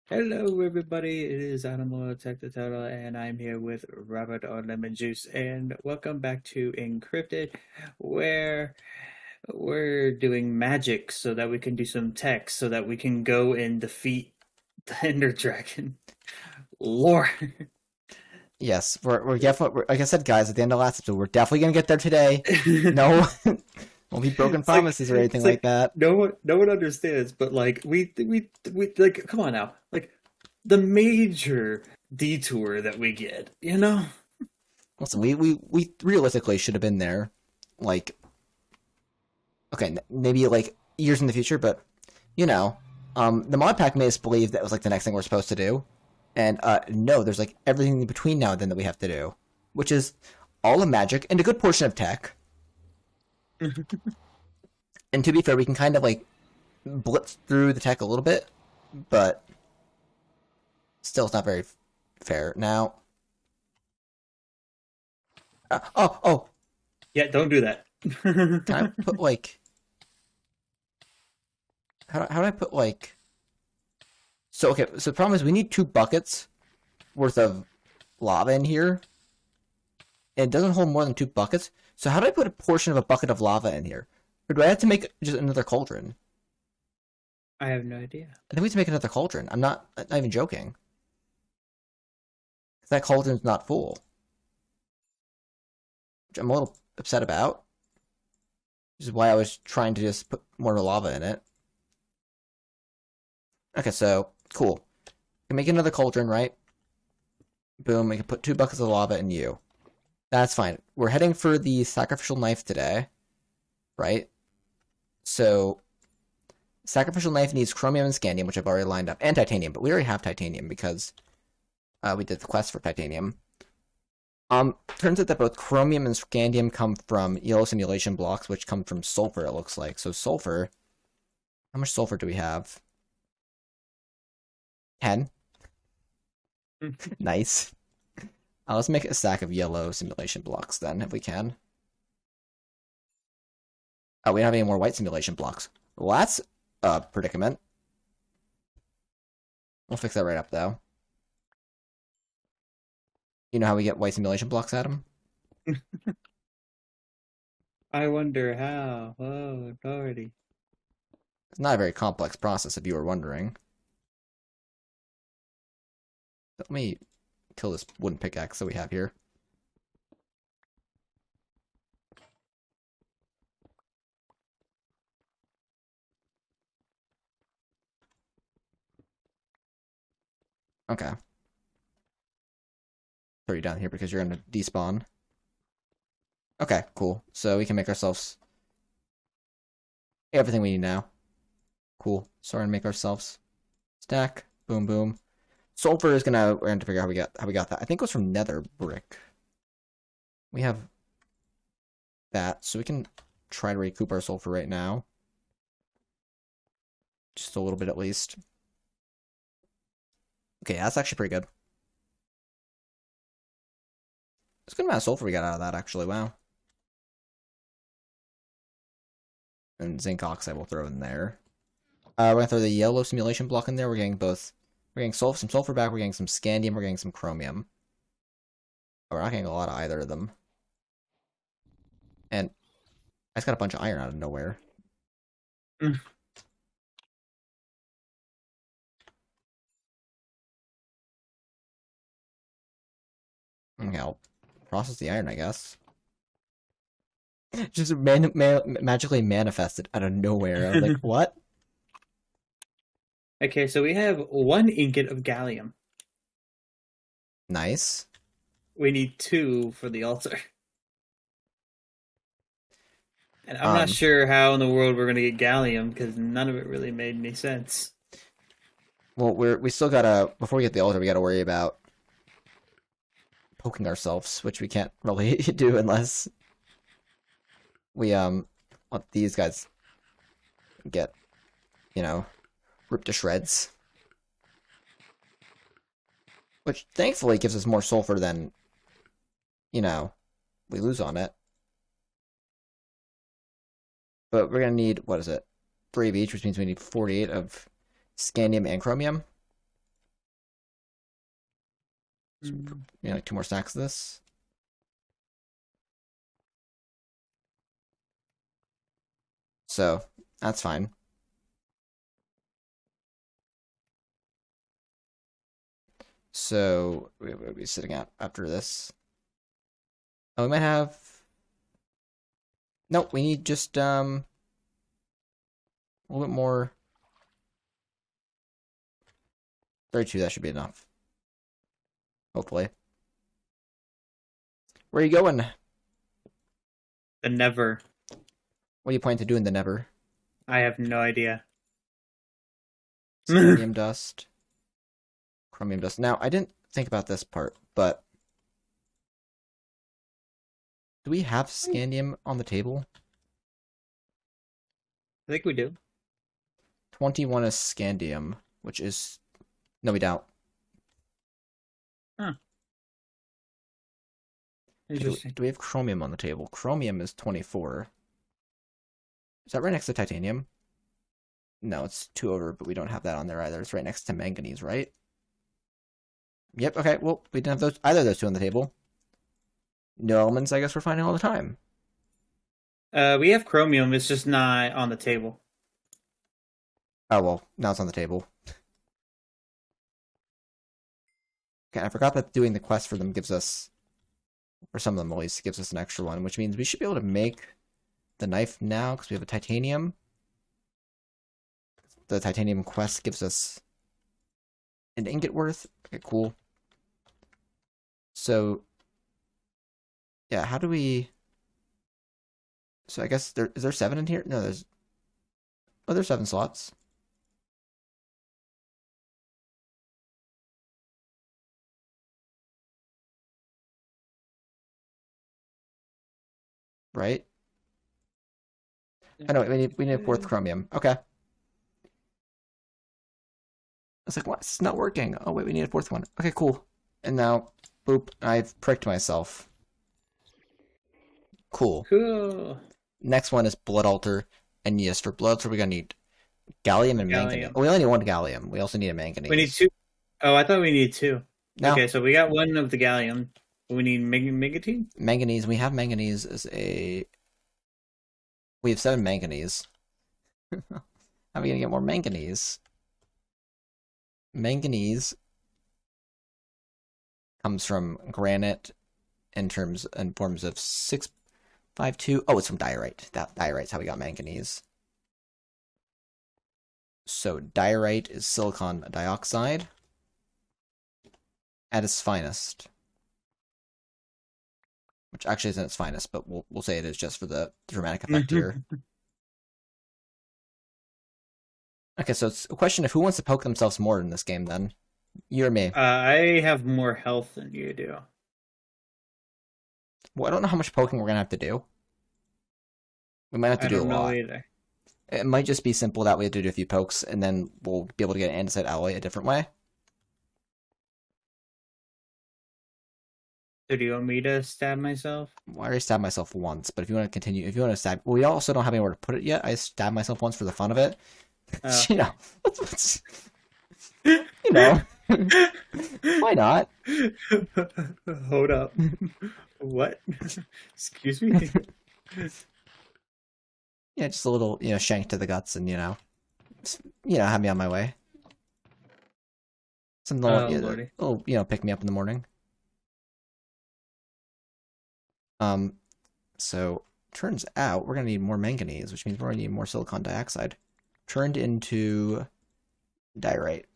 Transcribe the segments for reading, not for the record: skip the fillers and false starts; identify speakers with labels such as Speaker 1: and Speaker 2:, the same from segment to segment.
Speaker 1: Hello, everybody. It is Animal Attack the Total, and I'm here with Robert on Lemon Juice. And welcome back to Encrypted, where we're doing magic so that we can do some tech, so that we can go and defeat the Ender Dragon. Lord.
Speaker 2: Yes, we're definitely, like I said, guys, at the end of last episode, we're definitely gonna get there today. No, won't be broken
Speaker 1: It's like
Speaker 2: promises or anything
Speaker 1: it's
Speaker 2: like
Speaker 1: like
Speaker 2: that.
Speaker 1: no one understands, but like we like come on now. Like the major detour that we get.
Speaker 2: Listen, we realistically should have been there, like, okay, maybe like years in the future, but you know, the mod pack made us believe that was like the next thing we're supposed to do, and no, there's like everything in between now and then that we have to do, which is all of magic and a good portion of tech. And to be fair, we can kind of like blitz through the tech a little bit, but still, it's not very fair. Now, oh,
Speaker 1: Yeah, don't do that.
Speaker 2: can I put like how do I put like so okay, so the problem is we need 2 buckets worth of lava in here. And it doesn't hold more than 2 buckets. So how do I put a portion of a bucket of lava in here? Or do I have to make just another cauldron?
Speaker 1: I have no idea.
Speaker 2: I think we have to make another cauldron. I'm not even joking. That cauldron's not full. Which I'm a little upset about. Which is why I was trying to just put more lava in it. Okay, so cool. We can make another cauldron, right? Boom, we can put 2 buckets of lava in you. That's fine. We're heading for the sacrificial knife today, right? So, sacrificial knife needs chromium and scandium, which I've already lined up, and titanium, but we already have titanium because we did the quest for titanium. Turns out that both chromium and scandium come from yellow simulation blocks, which come from sulfur, it looks like. So sulfur, how much sulfur do we have? 10. Nice. Let's make a stack of yellow simulation blocks then, if we can. Oh, we don't have any more white simulation blocks. Well, that's a predicament. We'll fix that right up, though. You know how we get white simulation blocks, Adam?
Speaker 1: I wonder how. Oh, Lordy.
Speaker 2: It's not a very complex process, if you were wondering. Let me kill this wooden pickaxe that we have here. Okay. Throw you down here because you're going to despawn. Okay, cool. So we can make ourselves everything we need now. Cool. So we're gonna make ourselves stack. Boom, boom. Sulfur is we're gonna figure out how we got that. I think it was from Nether brick. We have that, so we can try to recoup our sulfur right now. Just a little bit at least. Okay, that's actually pretty good. It's a good amount of sulfur we got out of that, actually. Wow. And zinc oxide we'll throw in there. We're gonna throw the yellow simulation block in there. We're getting both. We're getting some sulfur back. We're getting some scandium. We're getting some chromium. Oh, we're not getting a lot of either of them. And I just got a bunch of iron out of nowhere.
Speaker 1: Mm.
Speaker 2: Okay, I'll process the iron, I guess. Just magically manifested out of nowhere. I was like, what?
Speaker 1: Okay, so we have 1 ingot of gallium.
Speaker 2: Nice.
Speaker 1: We need 2 for the altar. And I'm not
Speaker 2: Um,
Speaker 1: sure how in the world we're gonna get gallium because none of it really made any sense.
Speaker 2: well, we still gotta before we get the altar, we gotta worry about poking ourselves, which we can't really do unless we let these guys get, you know, ripped to shreds. Which thankfully gives us more sulfur than, we lose on it. But we're gonna need, what is it? 3 of each, which means we need 48 of scandium and chromium. So, like 2 more stacks of this. So that's fine. So we'll be sitting at after this. Oh, we might have. Nope, we need just a little bit more. 32, that should be enough. Hopefully. Where are you going? What
Speaker 1: The never.
Speaker 2: are you planning to do in the Never?
Speaker 1: I have no idea.
Speaker 2: Scandium dust. Chromium dust. Now, I didn't think about this part, but do we have scandium on the table?
Speaker 1: I think we do.
Speaker 2: 21 is scandium, which is... No, we don't.
Speaker 1: Huh.
Speaker 2: Okay, do
Speaker 1: Interesting.
Speaker 2: we have chromium on the table? Chromium is 24. Is that right next to titanium? No, it's 2 over, but we don't have that on there either. It's right next to manganese, right? Yep, okay, well, we didn't have either of those 2 on the table. New elements, I guess we're finding all the time.
Speaker 1: We have chromium. It's just not on the table.
Speaker 2: Oh, well, now it's on the table. Okay, I forgot that doing the quest for them gives us, or some of them at least, gives us an extra one, which means we should be able to make the knife now, because we have a titanium. The titanium quest gives us an ingot worth. Okay, cool. So, yeah, how do we... So I guess is there 7 in here? No, there's... Oh, there's 7 slots. Right? I know, we need a 4th chromium. Okay. I was like, what? It's not working. Oh, wait, we need a 4th one. Okay, cool. And now, boop, I've pricked myself. Cool.
Speaker 1: Cool.
Speaker 2: Next one is Blood Altar. And yes, for Blood Altar, we're going to need gallium and manganese.
Speaker 1: Gallium.
Speaker 2: Oh, we only need 1 gallium. We also need a manganese.
Speaker 1: We need 2. Oh, I thought we needed 2.
Speaker 2: No.
Speaker 1: Okay, so we got 1 of the gallium. We need megatine?
Speaker 2: Manganese. We have manganese as a... We have 7 manganese. How are we going to get more manganese? Manganese comes from granite in forms of 652. Oh, it's from diorite. Diorite's how we got manganese. So diorite is silicon dioxide at its finest. Which actually isn't its finest, but we'll say it is just for the dramatic effect here. Okay, so it's a question of who wants to poke themselves more in this game then? You or me?
Speaker 1: I have more health than you do.
Speaker 2: Well, I don't know how much poking we're gonna have to do. We might have to
Speaker 1: I
Speaker 2: do a
Speaker 1: don't know
Speaker 2: lot.
Speaker 1: either.
Speaker 2: It might just be simple that we have to do a few pokes, and then we'll be able to get an andesite alloy a different way.
Speaker 1: So do you want me to stab myself?
Speaker 2: Well, I already stabbed myself once, but if you want to continue, if you want to stab, well, we also don't have anywhere to put it yet. I stabbed myself once for the fun of it.
Speaker 1: Oh.
Speaker 2: You know, you know, why not?
Speaker 1: Hold up. What? Excuse me?
Speaker 2: Yeah, just a little, shank to the guts, and have me on my way. Some little,
Speaker 1: Lordy.
Speaker 2: little, pick me up in the morning. So turns out we're gonna need more manganese, which means we're gonna need more silicon dioxide turned into diorite.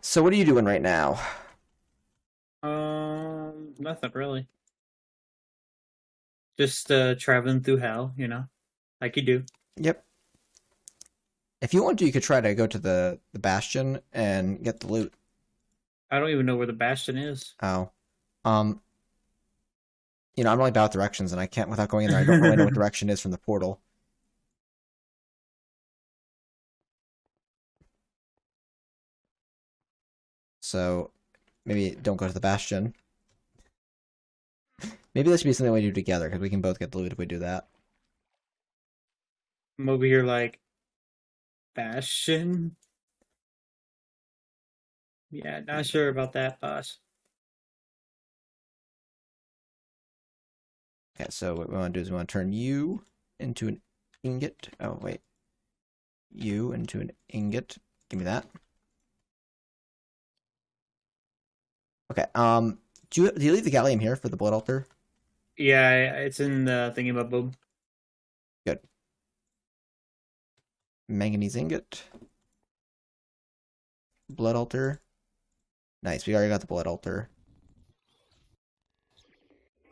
Speaker 2: So what are you doing right now?
Speaker 1: Nothing really. Just traveling through hell, like you do.
Speaker 2: Yep. If you want to, you could try to go to the bastion and get the loot.
Speaker 1: I don't even know where the bastion is.
Speaker 2: Oh. I'm really bad with directions, and I can't, without going in there, I don't really know what direction is from the portal. So, maybe don't go to the bastion. Maybe this should be something we do together, because we can both get the loot if we do that.
Speaker 1: I'm over here like, bastion? Yeah, not sure about that, boss.
Speaker 2: Okay, so what we want to do is we want to turn you into an ingot. Oh, wait. You into an ingot. Give me that. Okay, do you leave the gallium here for the blood altar?
Speaker 1: Yeah, it's in the thingy boom.
Speaker 2: Good. Manganese ingot. Blood altar. Nice, we already got the blood altar.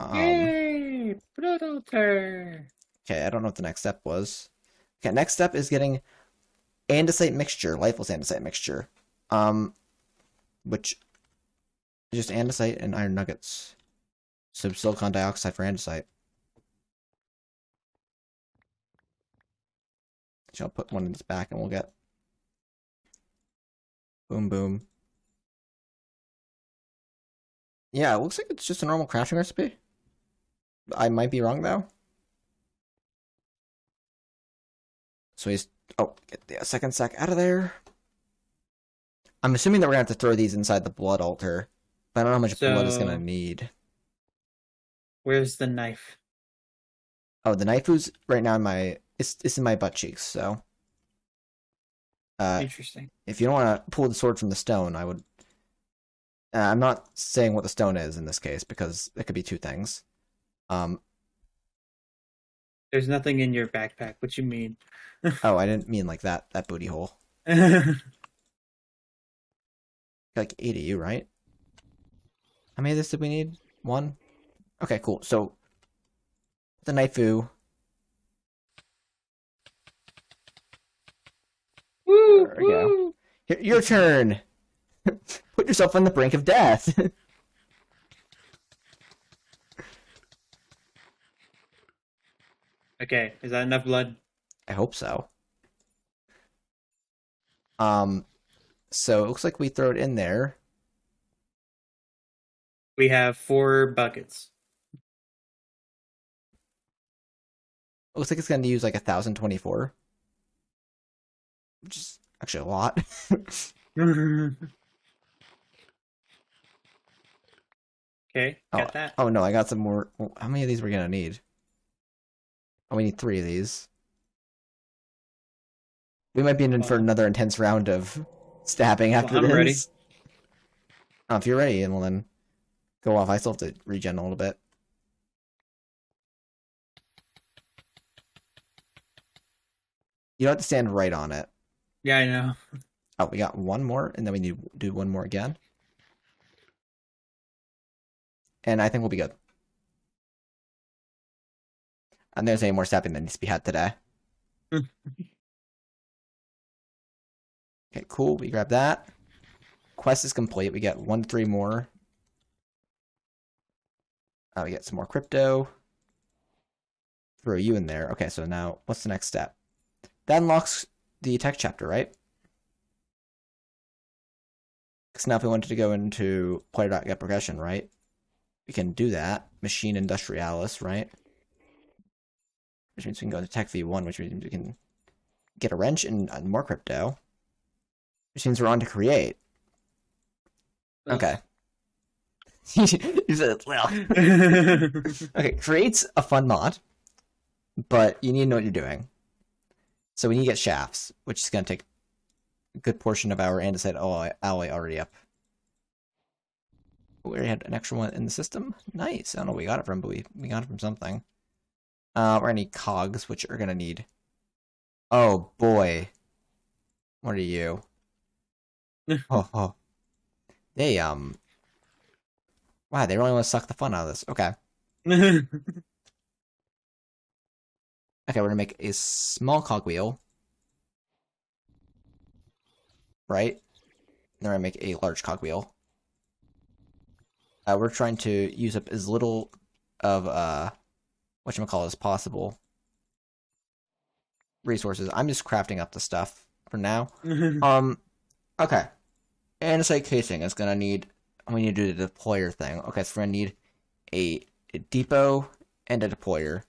Speaker 2: Um,
Speaker 1: Yay! Blood altar!
Speaker 2: okay, I don't know what the next step was. Okay, next step is getting andesite mixture, lifeless andesite mixture. Um, which is just andesite and iron nuggets. So silicon dioxide for andesite. So I'll put one in this back and we'll get boom boom. Yeah, it looks like it's just a normal crafting recipe. I might be wrong though. So he's get the second sack out of there. I'm assuming that we're gonna have to throw these inside the blood altar, but I don't know how much blood it's gonna
Speaker 1: So,
Speaker 2: need.
Speaker 1: where's the knife?
Speaker 2: Oh, the knife is right now in my it's in my butt cheeks. So, uh,
Speaker 1: Interesting.
Speaker 2: if you don't want to pull the sword from the stone, I would. I'm not saying what the stone is in this case because it could be two things. Um,
Speaker 1: There's nothing in your backpack. What you mean?
Speaker 2: oh, I didn't mean like that booty hole. Like 8 of you, right? How many of this did we need? One? Okay, cool. So the knifeu.
Speaker 1: Woo!
Speaker 2: There we go.
Speaker 1: Woo!
Speaker 2: Your turn. Put yourself on the brink of death.
Speaker 1: Okay, is that enough blood?
Speaker 2: I hope so. Um, so it looks like we throw it in there.
Speaker 1: We have 4 buckets.
Speaker 2: It looks like it's going to use like 1024, which is actually a lot.
Speaker 1: Okay,
Speaker 2: Oh,
Speaker 1: got that.
Speaker 2: oh no, I got some more. How many of these we're gonna need? Oh, we need 3 of these. We might be in for
Speaker 1: Well,
Speaker 2: another intense round of stabbing
Speaker 1: well,
Speaker 2: after
Speaker 1: I'm ready.
Speaker 2: this. Oh, if you're ready, and well then go off. I still have to regen a little bit. You don't have to stand right on it.
Speaker 1: Yeah, I know.
Speaker 2: Oh, we got one more, and then we need to do one more again. And I think we'll be good. And there's any more stabbing that needs to be had today. Okay, cool. We grab that. Quest is complete. We get 1 to 3 more. We get some more crypto. Throw you in there. Okay, so now what's the next step? That unlocks the tech chapter, right? Because now if we wanted to go into player.get progression, right? We can do that. Machine Industrialis, right? Which means we can go to Tech V1, which means we can get a wrench and more crypto. Which means we're on to create. Okay. You said, well. Okay, create's a fun mod, but you need to know what you're doing. So we need to get shafts, which is going to take a good portion of our andesite alloy already up. We already had an extra one in the system. Nice. I don't know where we got it from, but we got it from something. We're gonna need cogs, which are gonna need. Oh boy, what are you? Oh. They Wow, they really want to suck the fun out of this. Okay. Okay, we're gonna make a small cogwheel, right? Then we're gonna make a large cogwheel. We're trying to use up as little of whatchamacallit as possible resources. I'm just crafting up the stuff for now. Okay. Andesite casing is gonna need. We need to do the deployer thing. Okay, so we're gonna need a depot and a deployer.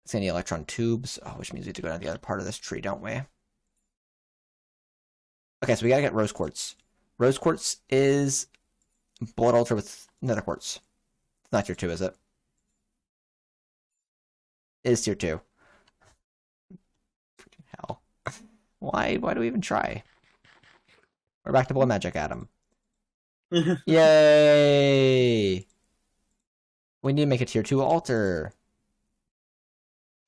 Speaker 2: It's gonna need electron tubes, which means we have to go down the other part of this tree, don't we? Okay, so we gotta get rose quartz. Rose quartz is blood altar with nether quartz. It's not tier 2, is it? It is tier 2. Hell. Why do we even try? We're back to blood magic, Adam. Yay! We need to make a tier 2 altar.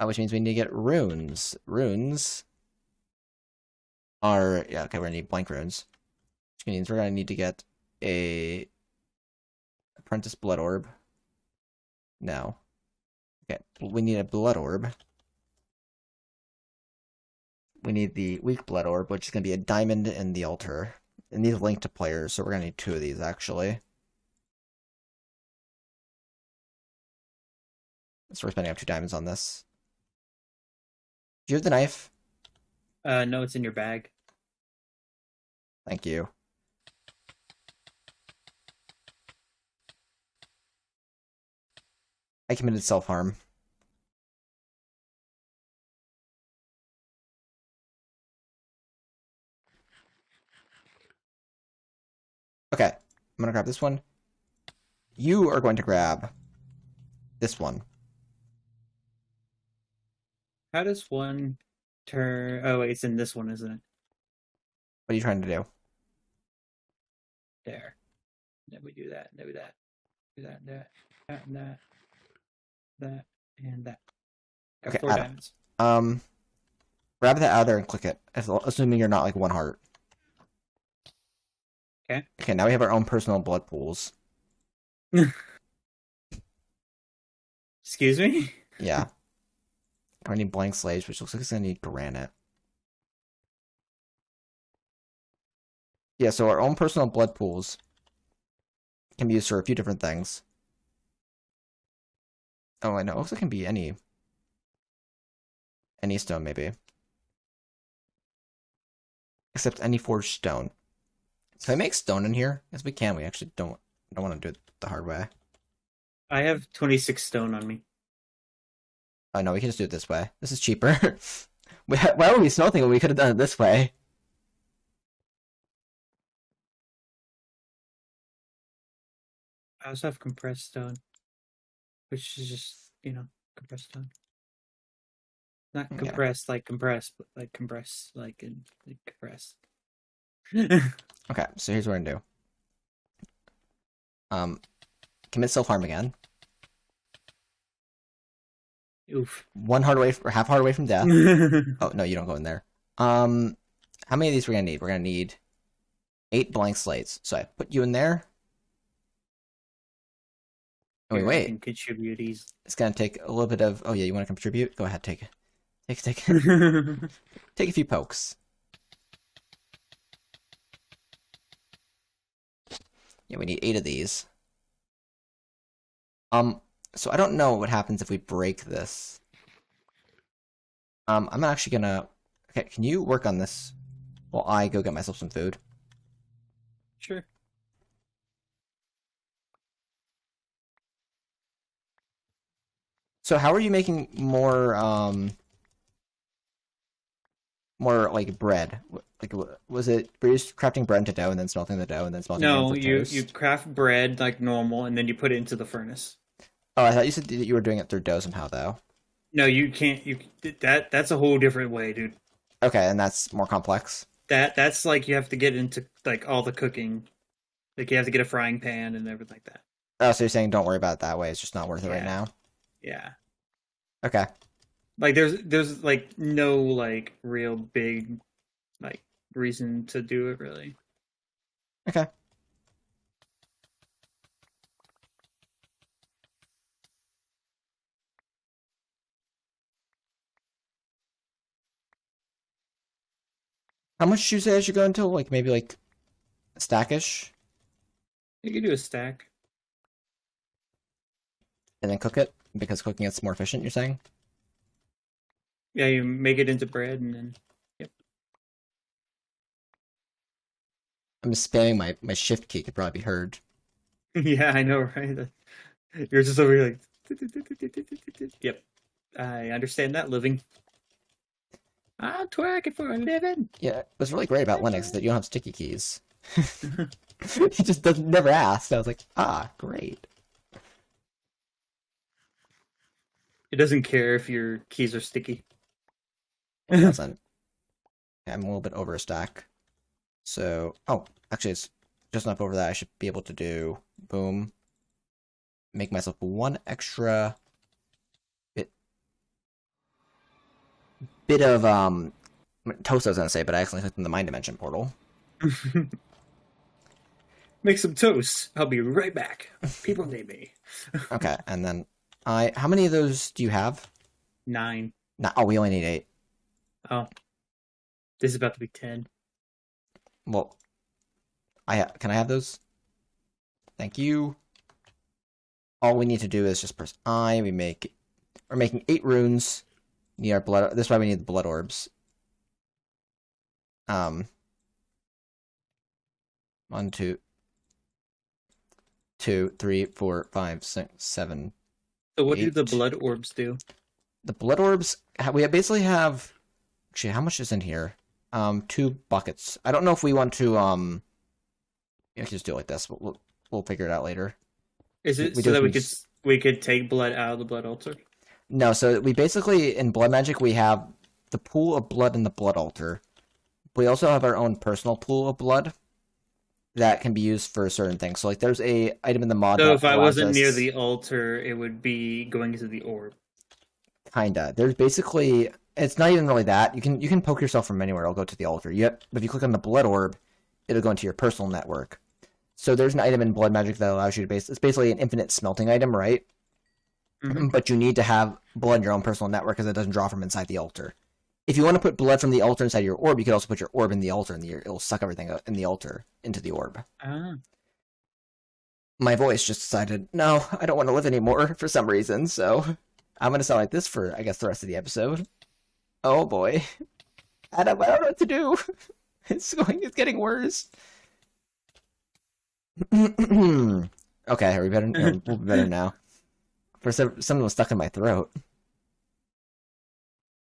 Speaker 2: Which means we need to get runes. Runes are... Yeah, okay, we're going to need blank runes. Which means we're going to need to get a... Apprentice blood orb. No. Okay, we need a blood orb. We need the weak blood orb, which is going to be a diamond in the altar. And these link to players, so we're going to need 2 of these, actually. So we're spending up 2 diamonds on this. Do you have the knife?
Speaker 1: No, it's in your bag.
Speaker 2: Thank you. I committed self-harm. Okay, I'm gonna grab this one. You are going to grab this one.
Speaker 1: How does one turn? Oh, wait, it's in this one, isn't it?
Speaker 2: What are you trying to do?
Speaker 1: There. Then we do that. Then we do that. Do that. That. And that. That. And that. Got
Speaker 2: Okay,
Speaker 1: 4
Speaker 2: Adam.
Speaker 1: diamonds.
Speaker 2: Grab that out of there and click it, assuming you're not like 1 heart.
Speaker 1: Okay.
Speaker 2: Okay, now we have our own personal blood pools.
Speaker 1: Excuse me?
Speaker 2: Yeah. I need blank slaves, which looks like it's gonna need granite. Yeah, so our own personal blood pools can be used for a few different things. Oh, I know. It looks like it can be any stone, maybe. Except any forged stone. So I make stone in here? Yes, we can. We actually don't want to do it the hard way.
Speaker 1: I have 26 stone on me.
Speaker 2: Oh, no, we can just do it this way. This is cheaper. Why would we smelting when we could have done it this way?
Speaker 1: I also have compressed stone, which is just, compressed stone. Not compressed like compressed, but like compressed like in like compressed.
Speaker 2: Okay, so here's what we're gonna do. Commit self-harm again.
Speaker 1: Oof.
Speaker 2: 1 heart away, or half heart away from death. Oh, no, you don't go in there. How many of these we're gonna need? We're gonna need 8 blank slates. So I put you in there. Oh,
Speaker 1: Here, I
Speaker 2: wait.
Speaker 1: can contribute these.
Speaker 2: It's gonna take a little bit of... Oh, yeah, you want to contribute? Go ahead, take it. Take a few pokes. Yeah, we need 8 of these. So I don't know what happens if we break this. I'm actually gonna... Okay, can you work on this while I go get myself some food?
Speaker 1: Sure.
Speaker 2: So how are you making more like bread? Like, was it, were you just crafting bread into dough and then smelting the dough and then smelting it
Speaker 1: No,
Speaker 2: into
Speaker 1: you
Speaker 2: toast?
Speaker 1: craft bread like normal, and then you put it into the furnace.
Speaker 2: Oh, I thought you said that you were doing it through dough somehow, though.
Speaker 1: No, you can't. That's a whole different way, dude.
Speaker 2: Okay, and that's more complex.
Speaker 1: That's like you have to get into like all the cooking. Like you have to get a frying pan and everything like that.
Speaker 2: Oh, so you're saying don't worry about it that way. It's just not worth it right
Speaker 1: Yeah.
Speaker 2: now.
Speaker 1: Yeah.
Speaker 2: Okay.
Speaker 1: Like there's like no like real big like reason to do it really.
Speaker 2: Okay. How much did you say I should go until? Like maybe like a stackish,
Speaker 1: You could do a stack.
Speaker 2: and then cook it because cooking it's more efficient. You're saying?
Speaker 1: Yeah, you make it into bread and then yep.
Speaker 2: I'm just spamming my shift key. Could probably be heard.
Speaker 1: Yeah, I know, right? You're just over here like yep. I understand that living. I'm twerking for a living.
Speaker 2: Yeah, what's really great about Linux is that you don't have sticky keys. He just doesn't never ask. I was like, ah, great.
Speaker 1: It doesn't care if your keys are sticky.
Speaker 2: It doesn't. I'm a little bit over a stack. So, oh, actually, it's just enough over that. I should be able to do boom. Make myself one extra bit of toast. I was gonna say, but I accidentally clicked in the mind dimension portal.
Speaker 1: Make some toast. I'll be right back. People need me.
Speaker 2: Okay, and then how many of those do you have?
Speaker 1: 9.
Speaker 2: No, oh, we only need 8.
Speaker 1: Oh, this is about to be 10.
Speaker 2: Well, can I have those? Thank you. All we need to do is just press I. We're making 8 runes. Need our blood. That's why we need the blood orbs. 1, 2, 2, 3, 4, 5, 6, 7,
Speaker 1: So what
Speaker 2: 8.
Speaker 1: do the blood orbs do?
Speaker 2: The blood orbs. We basically have. Actually, how much is in here? 2 buckets. I don't know if we want to. You can just do it like this. We'll figure it out later.
Speaker 1: Is it so that we could take blood out of the blood altar?
Speaker 2: No, so we basically in blood magic we have the pool of blood in the blood altar. We also have our own personal pool of blood that can be used for certain things. So like there's a item in the mod.
Speaker 1: So if I wasn't near the altar, it would be going into the orb.
Speaker 2: Kinda. There's basically it's not even really that. You can poke yourself from anywhere. It'll go to the altar. Yep. But if you click on the blood orb, it'll go into your personal network. So there's an item in blood magic that allows you to it's basically an infinite smelting item, right? Mm-hmm. But you need to have blood in your own personal network because it doesn't draw from inside the altar. If you want to put blood from the altar inside your orb, you could also put your orb in the altar, and it'll suck everything in the altar into the orb.
Speaker 1: Ah.
Speaker 2: My voice just decided, no, I don't want to live anymore for some reason, so I'm going to sound like this for, I guess, the rest of the episode. Oh boy. I don't know what to do. It's getting worse. Okay, are we better? No, we'll be better now. For something was stuck in my throat.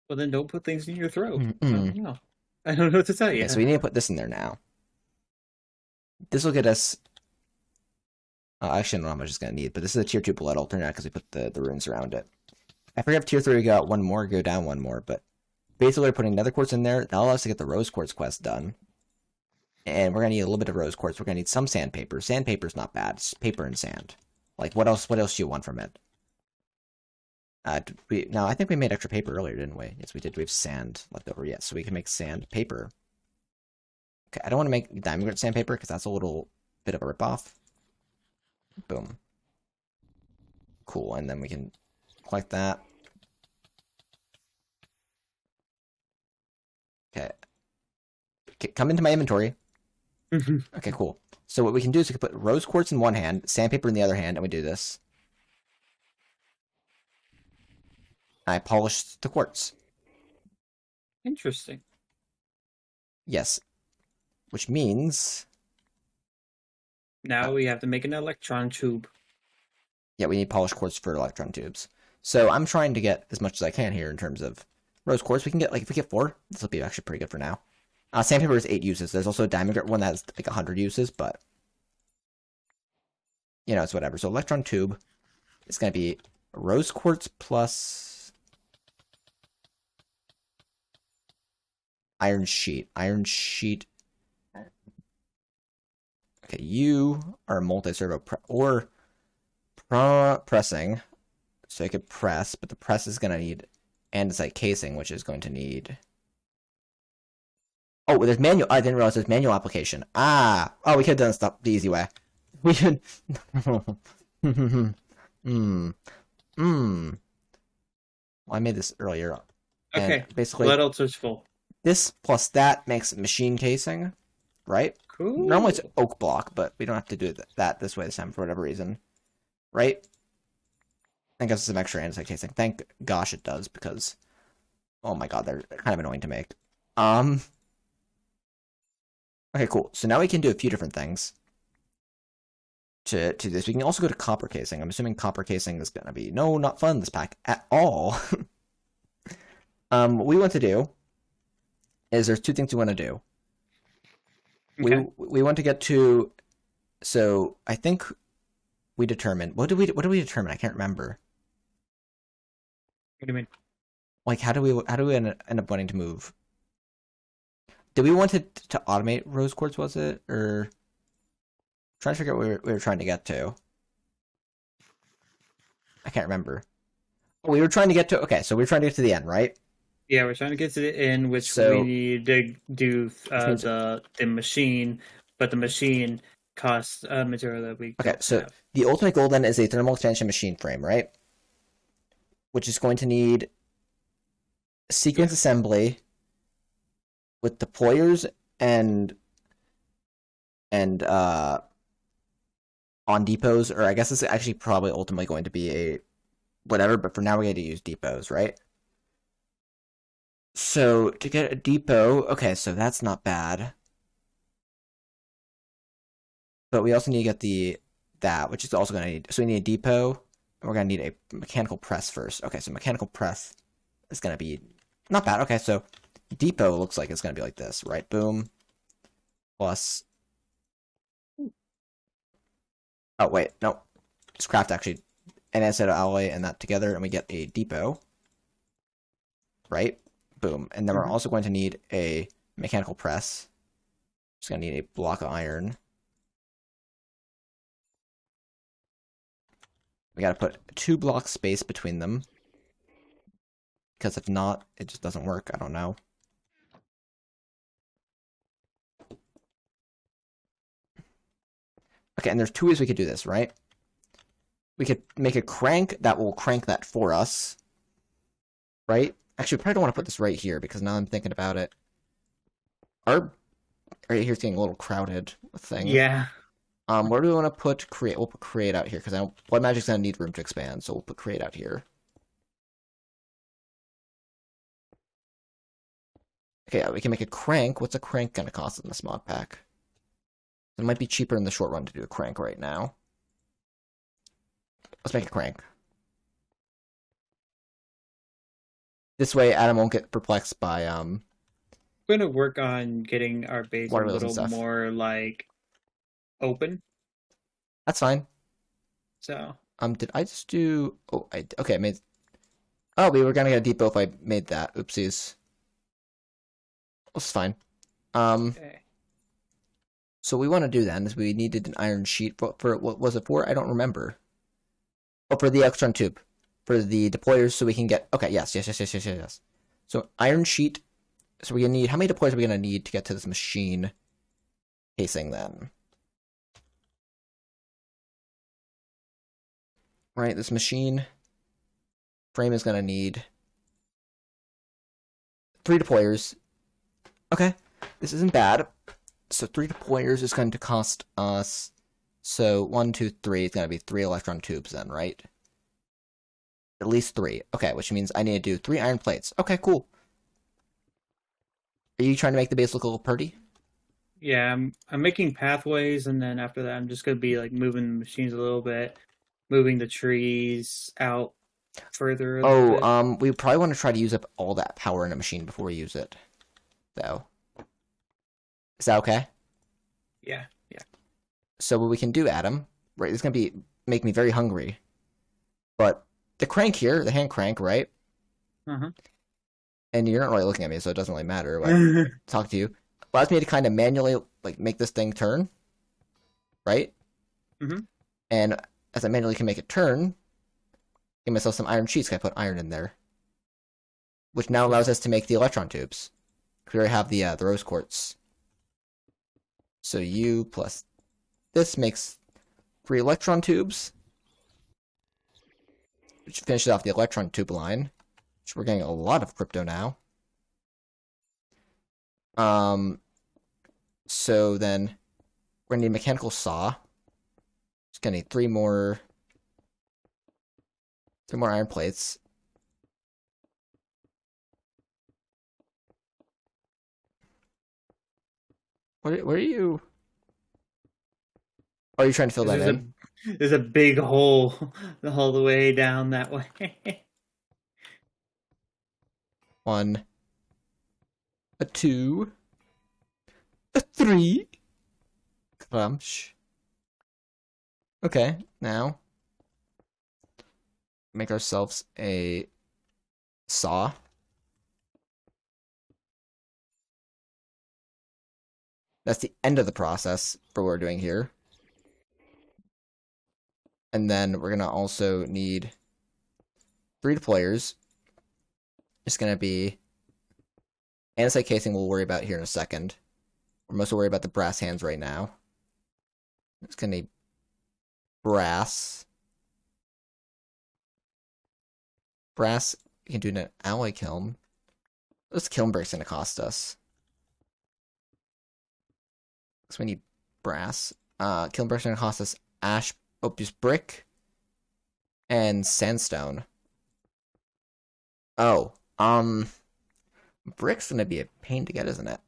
Speaker 1: Well, then don't put things in your throat. No. I don't know what to tell you.
Speaker 2: Okay, so we need to put this in there now. This will get us... actually, I don't know how much it's going to need, but this is a tier 2 blood altar now because we put the runes around it. I forget if tier 3 we got one more, go down one more, but basically we're putting nether quartz in there. That'll allow us to get the rose quartz quest done. And we're going to need a little bit of rose quartz. We're going to need some sandpaper. Sandpaper's not bad. It's paper and sand. Like, what else do you want from it? No, I think we made extra paper earlier, didn't we? Yes, we did. We have sand left over, yes. So we can make sand paper. Okay, I don't want to make diamond grit sandpaper because that's a little bit of a ripoff. Boom. Cool, and then we can collect that. Okay. Come into my inventory. Okay, cool. So what we can do is we can put rose quartz in one hand, sandpaper in the other hand, and we do this. I polished the quartz.
Speaker 1: Interesting.
Speaker 2: Yes. Which means...
Speaker 1: Now we have to make an electron tube.
Speaker 2: Yeah, we need polished quartz for electron tubes. So I'm trying to get as much as I can here in terms of rose quartz. We can get, like, if we get 4, this will be actually pretty good for now. Sandpaper has 8 uses. There's also a diamond grit one that has, like, 100 uses, but... You know, it's whatever. So electron tube is going to be rose quartz plus... Iron sheet. Iron sheet. Okay, you are multi-servo pressing. So I could press, but the press is going to need andesite casing, which is going to need... Oh, there's manual. I didn't realize there's manual application. Oh, we could have done stuff the easy way. We should... Well, I made this earlier.
Speaker 1: Okay,
Speaker 2: basically,
Speaker 1: blood altar's full.
Speaker 2: This plus that makes machine casing, right?
Speaker 1: Cool.
Speaker 2: Normally it's oak block, but we don't have to do that this way this time for whatever reason. Right? I think it's some extra andesite casing. Thank gosh it does, because... Oh my god, they're kind of annoying to make. Okay, cool. So now we can do a few different things to this. We can also go to copper casing. I'm assuming copper casing is going to be... No, not fun this pack at all. What we want to do is there's 2 things we want to do. We
Speaker 1: Okay.
Speaker 2: we want to get to. So I think we determined. What did we determine? I can't remember.
Speaker 1: What do you mean?
Speaker 2: Like how do we end up wanting to move? Did we want to automate rose quartz? Was it or trying to figure out where we were trying to get to? I can't remember. We were trying to get to. Okay, so we were trying to get to the end, right?
Speaker 1: Yeah, we're trying to get to the end, which we
Speaker 2: So
Speaker 1: need to do
Speaker 2: which means
Speaker 1: the machine, but the machine costs material that we
Speaker 2: okay.
Speaker 1: don't
Speaker 2: So
Speaker 1: have.
Speaker 2: the ultimate goal then is a thermal expansion machine frame, right? Which is going to need sequence
Speaker 1: Yeah.
Speaker 2: assembly with deployers and and on depots, or I guess it's actually probably ultimately going to be a whatever, but for now we had to use depots, right? So to get a depot, okay, so that's not bad. But we also need to get the that, which is also gonna need so we need a depot, and we're gonna need a mechanical press first. Okay, so mechanical press is gonna be not bad. Okay, so depot looks like it's gonna be like this, right? Boom. Plus oh wait, no. Just craft actually an ancestor alloy and that together, and we get a depot, right? Boom. And then we're
Speaker 1: Hmm.
Speaker 2: also going to need a mechanical press. Just gonna need a block of iron. We gotta put 2 blocks space between them. Because if not, it just doesn't work. I don't know. Okay, and there's 2 ways we could do this, right? We could make a crank that will crank that for us, right? Actually, we probably don't want to put this right here because now I'm thinking about it. Our right here's getting a little crowded thing.
Speaker 1: Yeah.
Speaker 2: Where do we want to put create? We'll put create out here because I don't. Blood magic's gonna need room to expand, so we'll put create out here. Okay, yeah, we can make a crank. What's a crank gonna cost in this mod pack? It might be cheaper in the short run to do a crank right now. Let's make a crank. This way, Adam won't get perplexed by
Speaker 1: We're gonna work on getting our base a
Speaker 2: water wheels and
Speaker 1: little
Speaker 2: stuff.
Speaker 1: more like open.
Speaker 2: That's fine.
Speaker 1: So
Speaker 2: Did I just do? Oh, okay. I made. Oh, we were gonna get a depot if I made that. Oopsies. That's fine. Um,
Speaker 1: okay.
Speaker 2: so what we want to do then is we needed an iron sheet for what was it for? I don't remember. Oh, for the electron tube, for the deployers, so we can get. Okay, yes. So iron sheet. So we're gonna need how many deployers are we gonna need to get to this machine casing then? Right, this machine frame is gonna need 3 deployers. Okay, this isn't bad. So 3 deployers is going to cost us. So 1, 2, 3 is going to be 3 electron tubes then, right? At least 3. Okay, which means I need to do 3 iron plates. Okay, cool. Are you trying to make the base look a little pretty?
Speaker 1: Yeah, I'm making pathways, and then after that, I'm just gonna be like moving the machines a little bit, moving the trees out further a little
Speaker 2: Oh,
Speaker 1: bit.
Speaker 2: we probably want to try to use up all that power in a machine before we use it, though. Is that okay?
Speaker 1: Yeah, yeah.
Speaker 2: So what we can do, Adam, right? It's gonna be make me very hungry. But the crank here, the hand crank, right?
Speaker 1: Uh-huh.
Speaker 2: And you're not really looking at me, so it doesn't really matter what talk to you. Allows me to kind of manually like make this thing turn, right?
Speaker 1: Hmm.
Speaker 2: And as I manually can make it turn, give myself some iron sheets. I put iron in there, which now allows us to make the electron tubes. We already have the rose quartz. So U plus this makes 3 electron tubes, which finishes off the electron tube line. Which we're getting a lot of crypto now. Um, so then we're gonna need a mechanical saw. Just gonna need 3 more iron plates. Where are you? Oh, are you trying to fill
Speaker 1: 'Cause
Speaker 2: that
Speaker 1: there's a
Speaker 2: in?
Speaker 1: there's a big hole all the way down that way.
Speaker 2: 1, a 2, a 3. Crunch. Okay, now make ourselves a saw. That's the end of the process for what we're doing here. And then we're gonna also need 3 deployers. It's gonna be andesite casing we'll worry about here in a second. We're mostly worried about the brass hands right now. It's gonna need brass. Brass you can do an alloy kiln. This kiln brick's gonna cost us. So we need brass. Kiln brick's gonna cost us ash, just brick, and sandstone. Oh, brick's gonna be a pain to get, isn't it?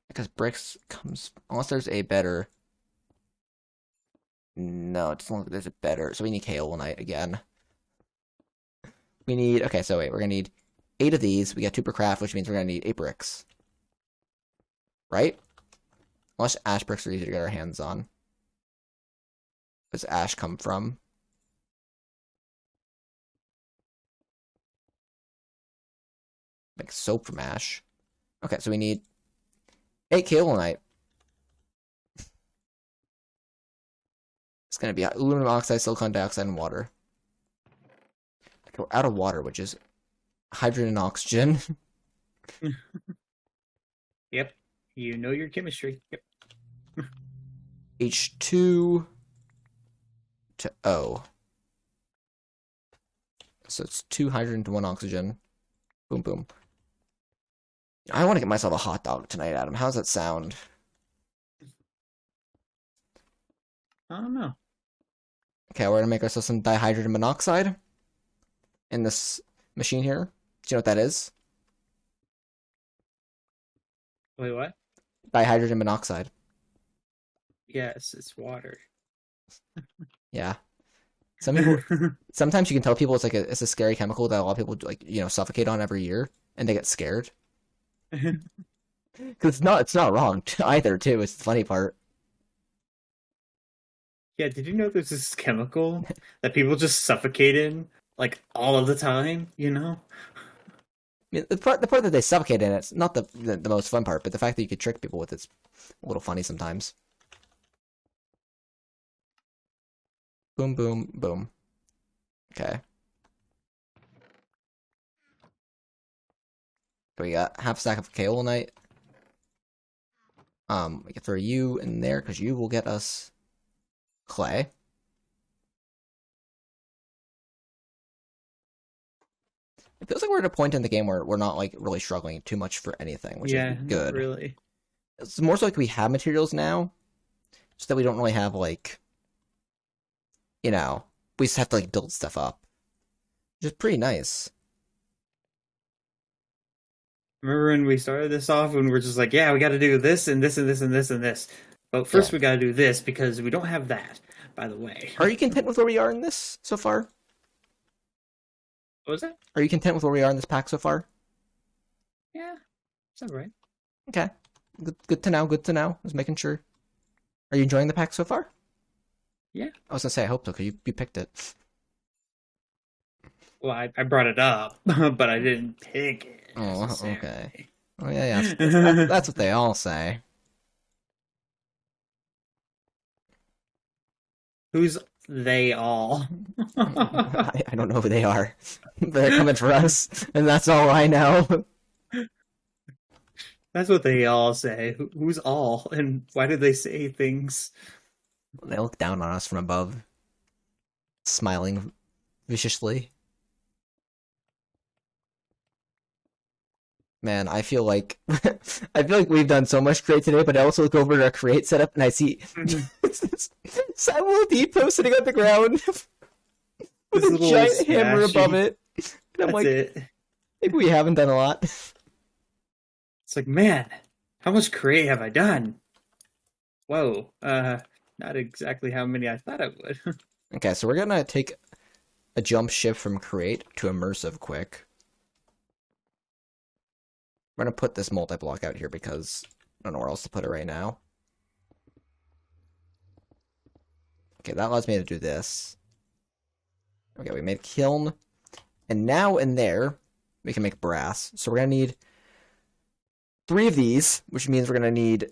Speaker 2: Because bricks comes unless there's a better. No, it doesn't look like there's a better. So we need kaolinite again. We need okay. So wait, we're gonna need 8 of these. We got 2 per craft, which means we're gonna need 8 bricks, right? Unless ash bricks are easy to get our hands on. Where does ash come from? Make soap from ash. Okay, so we need 8 kaolinite. It's going to be aluminum oxide, silicon dioxide, and water. Okay, we're out of water, which is hydrogen and oxygen.
Speaker 1: Yep. You know your chemistry. Yep.
Speaker 2: H2 to O. So it's 2 hydrogen to 1 oxygen. Boom, boom. I want to get myself a hot dog tonight, Adam. How's that sound?
Speaker 1: I don't know.
Speaker 2: Okay, we're going to make ourselves some dihydrogen monoxide in this machine here. Do you know what that is?
Speaker 1: Wait, what?
Speaker 2: Dihydrogen monoxide.
Speaker 1: Yes, it's water.
Speaker 2: Yeah. Some people, sometimes you can tell people it's a scary chemical that a lot of people suffocate on every year, and they get scared because it's not wrong either. Too, it's the funny part.
Speaker 1: Yeah, did you know there's this chemical that people just suffocate in like all of the time, you know?
Speaker 2: I mean, the part that they suffocate in it's not the most fun part, but the fact that you could trick people with it's a little funny sometimes. Boom, boom, boom. Okay. We got half a stack of kaolinite. We can throw you in there because you will get us clay. It feels like we're at a point in the game where we're not like really struggling too much for anything, which
Speaker 1: Yeah,
Speaker 2: is
Speaker 1: not
Speaker 2: good.
Speaker 1: really.
Speaker 2: It's more so like we have materials now, so that we don't really have like, we just have to like build stuff up, which is pretty nice.
Speaker 1: Remember when we started this off when we're just like, yeah, we got to do this and this and this and this and this. But
Speaker 2: Yeah.
Speaker 1: first we got to do this because we don't have that, by the way.
Speaker 2: Are you content with where we are in this so far?
Speaker 1: What was that?
Speaker 2: Are you content with where we are in this pack so far?
Speaker 1: Yeah, it's all right.
Speaker 2: Okay. Good to know. Good to know. Just making sure. Are you enjoying the pack so far?
Speaker 1: Yeah.
Speaker 2: I was gonna say I hope so because you picked it.
Speaker 1: Well, I brought it up, but I didn't pick it.
Speaker 2: Oh,
Speaker 1: necessarily.
Speaker 2: okay. Oh yeah, yeah. That's what they all say.
Speaker 1: Who's they all?
Speaker 2: I don't know who they are. They're coming for us, and that's all I know.
Speaker 1: That's what they all say. Who's all? And why do they say things?
Speaker 2: They look down on us from above, smiling viciously. Man, I feel like we've done so much create today, but I also look over at our create setup and I see Samuel Depot sitting on the ground with
Speaker 1: This
Speaker 2: a
Speaker 1: little
Speaker 2: giant hammer
Speaker 1: smashy-
Speaker 2: above it. And I'm
Speaker 1: That's
Speaker 2: like,
Speaker 1: it.
Speaker 2: maybe we haven't done a lot.
Speaker 1: It's like, man, how much create have I done? Whoa, not exactly how many I thought I would.
Speaker 2: Okay, so we're gonna take a jump shift from create to immersive quick. I'm gonna put this multi-block out here because I don't know where else to put it right now. Okay, that allows me to do this. Okay, we made a kiln. And now in there, we can make brass. So we're gonna need 3 of these, which means we're gonna need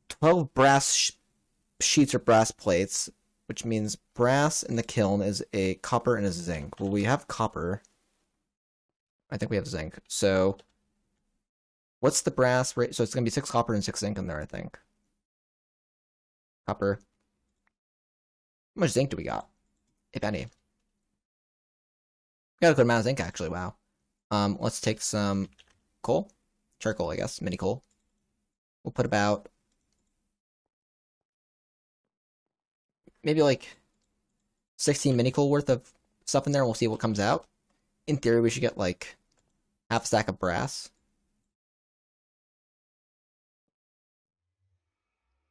Speaker 2: 12 brass sheets or brass plates, which means brass in the kiln is a copper and a zinc. Well, we have copper. I think we have zinc. So what's the brass rate? So it's going to be 6 copper and 6 zinc in there, I think. Copper. How much zinc do we got? If any. We got a good amount of zinc, actually. Wow. Let's take some coal. Charcoal, I guess. Mini coal. We'll put about maybe like 16 mini coal worth of stuff in there, and we'll see what comes out. In theory, we should get like half a stack of brass.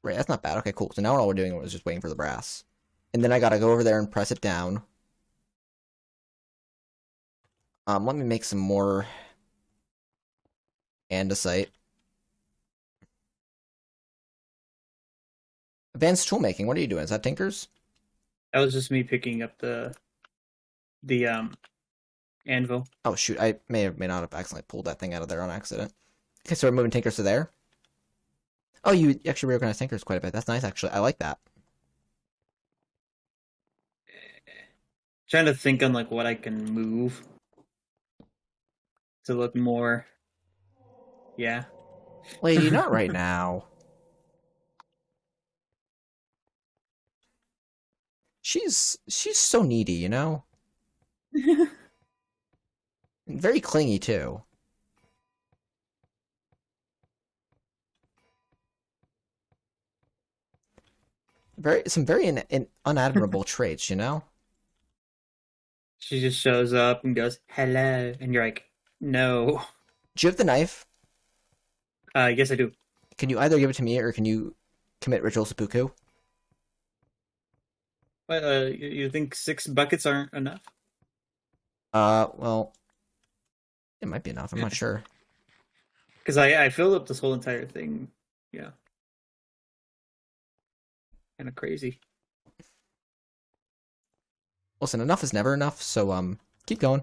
Speaker 2: Right, that's not bad. Okay, cool. So now all we're doing is just waiting for the brass. And then I gotta go over there and press it down. Let me make some more andesite. Advanced toolmaking, what are you doing? Is that Tinker's?
Speaker 1: That was just me picking up the anvil.
Speaker 2: Oh shoot, I may or may not have accidentally pulled that thing out of there on accident. Okay, so we're moving Tinkers to there. Oh, you actually reorganized Tinkers quite a bit. That's nice, actually. I like that.
Speaker 1: Trying to think on like what I can move to look more. Yeah.
Speaker 2: Lady, not right now. She's so needy, you know? And very clingy too. Some very unadmirable traits, you know?
Speaker 1: She just shows up and goes, "Hello," and you're like, "No."
Speaker 2: Do you have the knife?
Speaker 1: Yes, I do.
Speaker 2: Can you either give it to me or can you commit ritual seppuku?
Speaker 1: But you think 6 buckets aren't enough?
Speaker 2: Well, it might be enough. I'm not sure.
Speaker 1: Because I filled up this whole entire thing. Yeah, kind of crazy.
Speaker 2: Listen, enough is never enough, so keep going.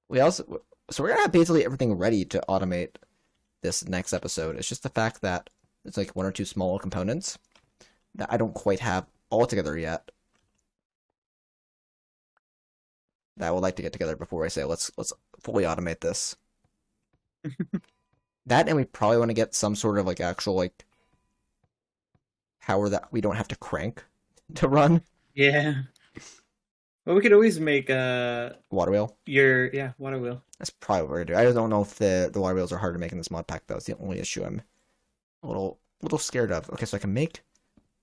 Speaker 2: We also so we're gonna have basically everything ready to automate this next episode. It's just the fact that it's like 1 or 2 small components that I don't quite have all together yet. That I would like to get together before I say let's fully automate this. That, and we probably want to get some sort of like actual like power that we don't have to crank to run.
Speaker 1: Yeah. Well, we could always make
Speaker 2: Water wheel.
Speaker 1: your water wheel.
Speaker 2: That's probably what we're gonna do. I just don't know if the water wheels are hard to make in this mod pack though. It's the only issue I'm a little scared of. Okay, so I can make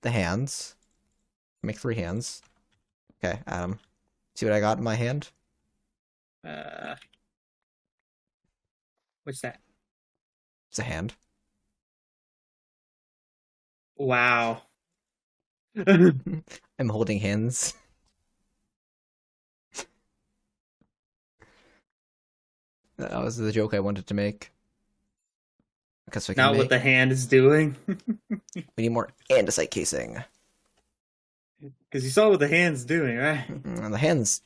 Speaker 2: the hands. Make 3 hands. Okay, Adam. See what I got in my hand?
Speaker 1: Uh, what's that?
Speaker 2: It's a hand.
Speaker 1: Wow.
Speaker 2: I'm holding hands. That was the joke I wanted to make. Okay, so I can
Speaker 1: Not what
Speaker 2: make.
Speaker 1: the hand is doing.
Speaker 2: We need more andesite casing.
Speaker 1: Because you saw what the hand's doing, right?
Speaker 2: And the hands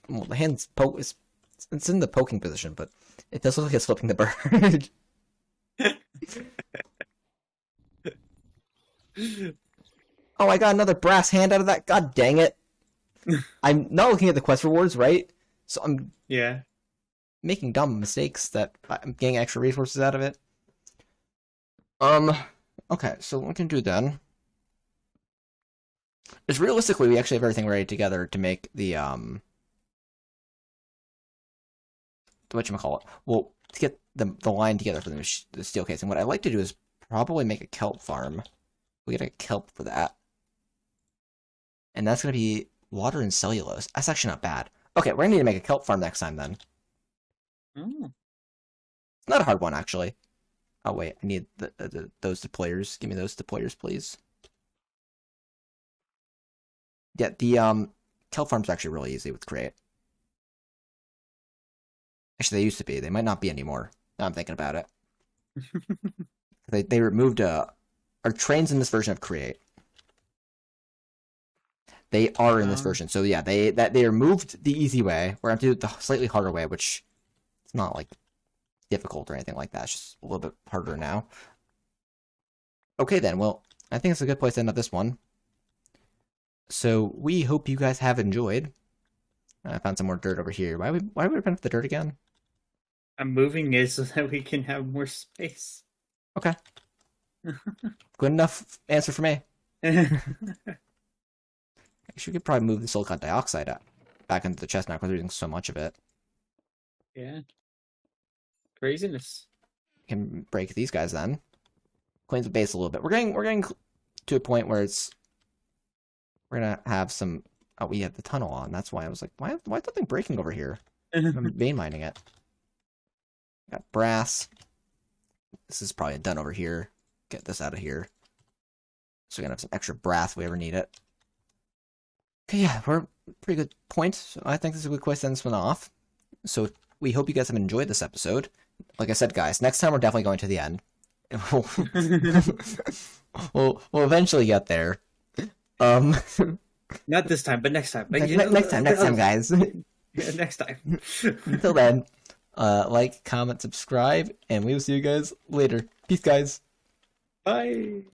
Speaker 2: poke. It's in the poking position, but it does look like it's flipping the bird. Oh, I got another brass hand out of that. God dang it! I'm not looking at the quest rewards, right? So I'm
Speaker 1: Yeah.
Speaker 2: making dumb mistakes that I'm getting extra resources out of it. Okay, so what we can do then is realistically we actually have everything ready together to make the whatchamacallit. Well, to get the line together for the steel casing. What I'd like to do is probably make a kelp farm. We get a kelp for that. And that's gonna be water and cellulose. That's actually not bad. Okay, we're gonna need to make a kelp farm next time then.
Speaker 1: Oh.
Speaker 2: It's not a hard one actually. Oh wait, I need those deployers. Give me those deployers, please. Yeah, the kelp farm's actually really easy with create. Actually, they used to be. They might not be anymore. Now I'm thinking about it. They removed our trains in this version of Create. They are in this
Speaker 1: Um,
Speaker 2: version. So yeah, they removed the easy way. We're gonna do the slightly harder way, which it's not like difficult or anything like that. It's just a little bit harder now. Okay then, well, I think it's a good place to end up this one. So we hope you guys have enjoyed. I found some more dirt over here. Why would we print the dirt again?
Speaker 1: I'm moving it so that we can have more space.
Speaker 2: Okay, good enough answer for me. Actually, we could probably move the silicon dioxide back into the chest now because we're using so much of it.
Speaker 1: Yeah, craziness.
Speaker 2: We can break these guys then. Cleans the base a little bit. We're getting to a point where we're gonna have some. Oh, we had the tunnel on. That's why I was like, why is something breaking over here? I'm vein mining it. Got brass. This is probably done over here. Get this out of here. So we're gonna have some extra brass if we ever need it. Okay, yeah, we're pretty good point. So I think this is a good place to end this one off. So we hope you guys have enjoyed this episode. Like I said, guys, next time we're definitely going to the end. We'll eventually get there. Um,
Speaker 1: Not this time, but next time.
Speaker 2: next time, guys.
Speaker 1: Yeah, next time.
Speaker 2: Until then, like, comment, subscribe, and we will see you guys later. Peace, guys.
Speaker 1: Bye.